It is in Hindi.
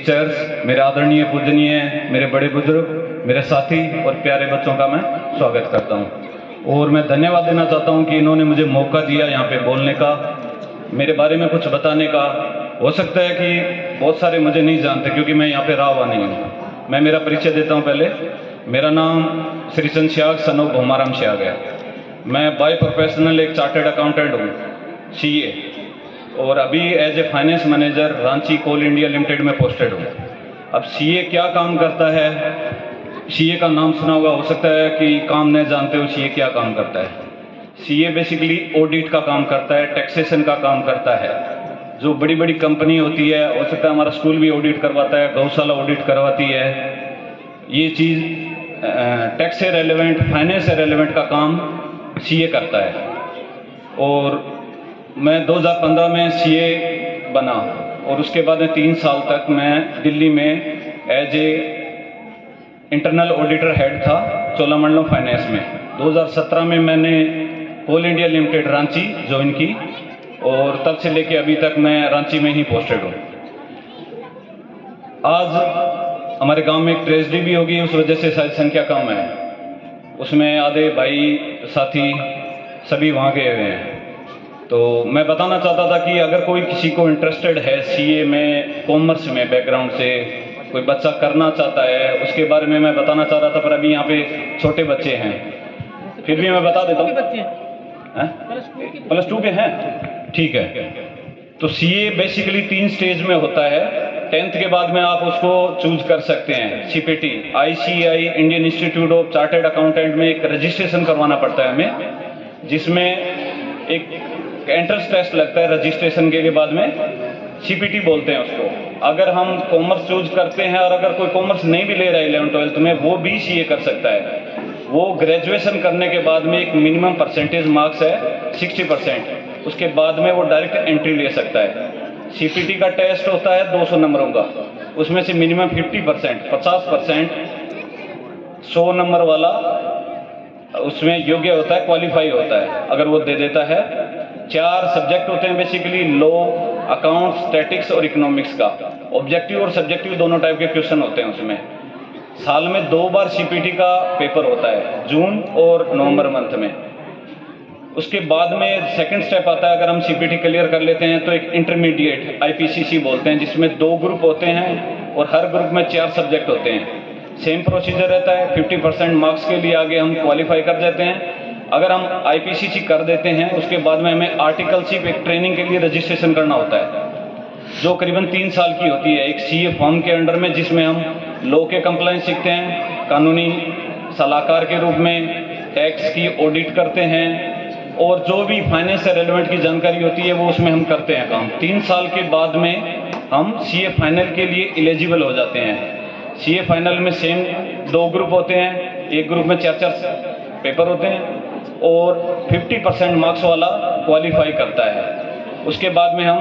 टीचर्स, मेरे आदरणीय पूजनीय मेरे बड़े बुजुर्ग, मेरे साथी और प्यारे बच्चों का मैं स्वागत करता हूं। और मैं धन्यवाद देना चाहता हूं कि इन्होंने मुझे मौका दिया यहाँ पे बोलने का, मेरे बारे में कुछ बताने का। हो सकता है कि बहुत सारे मुझे नहीं जानते क्योंकि मैं यहाँ पे रहा हुआ नहीं हूँ। मैं मेरा परिचय देता हूँ पहले। मेरा नाम श्री चंद श्याग सन ऑफ भोमाराम श्याग है। मैं बाय प्रोफेशनल एक चार्टर्ड अकाउंटेंट हूँ, CA, और अभी as a finance manager Ranchi Coal India Limited में पोस्टेड हूँ। अब CA क्या काम करता है? CA का नाम सुना होगा, हो सकता है कि काम नहीं जानते हो CA क्या काम करता है। CA बेसिकली ऑडिट का काम करता है, टैक्सेशन का काम करता है। जो बड़ी बड़ी कंपनी होती है, हो सकता है हमारा स्कूल भी ऑडिट करवाता है, गौशाला ऑडिट करवाती है। ये चीज़ टैक्स से रेलेवेंट, फाइनेंस से रेलेवेंट का काम CA करता है। और मैं 2015 में CA बना और उसके बाद में 3 साल तक मैं दिल्ली में as a internal auditor head था चोलामंडलम फाइनेंस में। 2017 में मैंने coal India limited Ranchi join की और तब से लेके अभी तक मैं रांची में ही पोस्टेड हूँ। आज हमारे गांव में एक ट्रेजेडी भी होगी, उस वजह से शायद संख्या कम है। उसमें आधे भाई साथी सभी वहाँ गए हुए हैं। तो मैं बताना चाहता था कि अगर कोई किसी को इंटरेस्टेड है CA में, कॉमर्स में बैकग्राउंड से कोई बच्चा करना चाहता है, उसके बारे में मैं बताना चाह रहा था, पर अभी यहाँ पे छोटे बच्चे हैं, फिर भी मैं बता देता हूँ। +2 के हैं, ठीक है। तो CA बेसिकली 3 स्टेज में होता है। 10th के बाद में आप उसको चूज कर सकते हैं। CPT ICAI Indian institute of chartered accountant में एक रजिस्ट्रेशन करवाना पड़ता है हमें, जिसमें एक एंट्रेंस टेस्ट लगता है रजिस्ट्रेशन के बाद में, CPT बोलते हैं उसको। अगर हम कॉमर्स चूज करते हैं और अगर कोई कॉमर्स नहीं भी ले रहा है 11th-12th में, वो भी CA कर सकता है। वो ग्रेजुएशन करने के बाद में एक मिनिमम परसेंटेज मार्क्स है 60%, उसके बाद में वो डायरेक्ट एंट्री ले सकता है। CPT का टेस्ट होता है 200 नंबरों का, उसमें से मिनिमम 50%, 100 नंबर वाला उसमें योग्य होता है, क्वालिफाई होता है अगर वो दे देता है। 4 सब्जेक्ट होते हैं बेसिकली, लॉ, अकाउंट, स्टैटिक्स और इकोनॉमिक्स का। ऑब्जेक्टिव और सब्जेक्टिव दोनों टाइप के क्वेश्चन होते हैं उसमें। साल में 2 बार CPT का पेपर होता है, जून और नवंबर मंथ में। उसके बाद में सेकंड स्टेप आता है, अगर हम CPT क्लियर कर लेते हैं तो एक इंटरमीडिएट IPCC बोलते हैं, जिसमें 2 ग्रुप होते हैं और हर ग्रुप में 4 सब्जेक्ट होते हैं। सेम प्रोसीजर रहता है, 50% मार्क्स के लिए आगे हम क्वालिफाई कर जाते हैं। अगर हम IPCC कर देते हैं, उसके बाद में हमें आर्टिकलशिप एक ट्रेनिंग के लिए रजिस्ट्रेशन करना होता है, जो करीबन 3 साल की होती है एक CA फॉर्म के अंडर में, जिसमें हम लॉ के कंप्लायंस सीखते हैं, कानूनी सलाहकार के रूप में, टैक्स की ऑडिट करते हैं, और जो भी फाइनेंस से रेलेवेंट की जानकारी होती है वो उसमें हम करते हैं काम। 3 साल के बाद में हम CA फाइनल के लिए एलिजिबल हो जाते हैं। CA फाइनल में सेम 2 ग्रुप होते हैं, एक ग्रुप में 4 पेपर होते हैं और 50% मार्क्स वाला क्वालिफाई करता है। उसके बाद में हम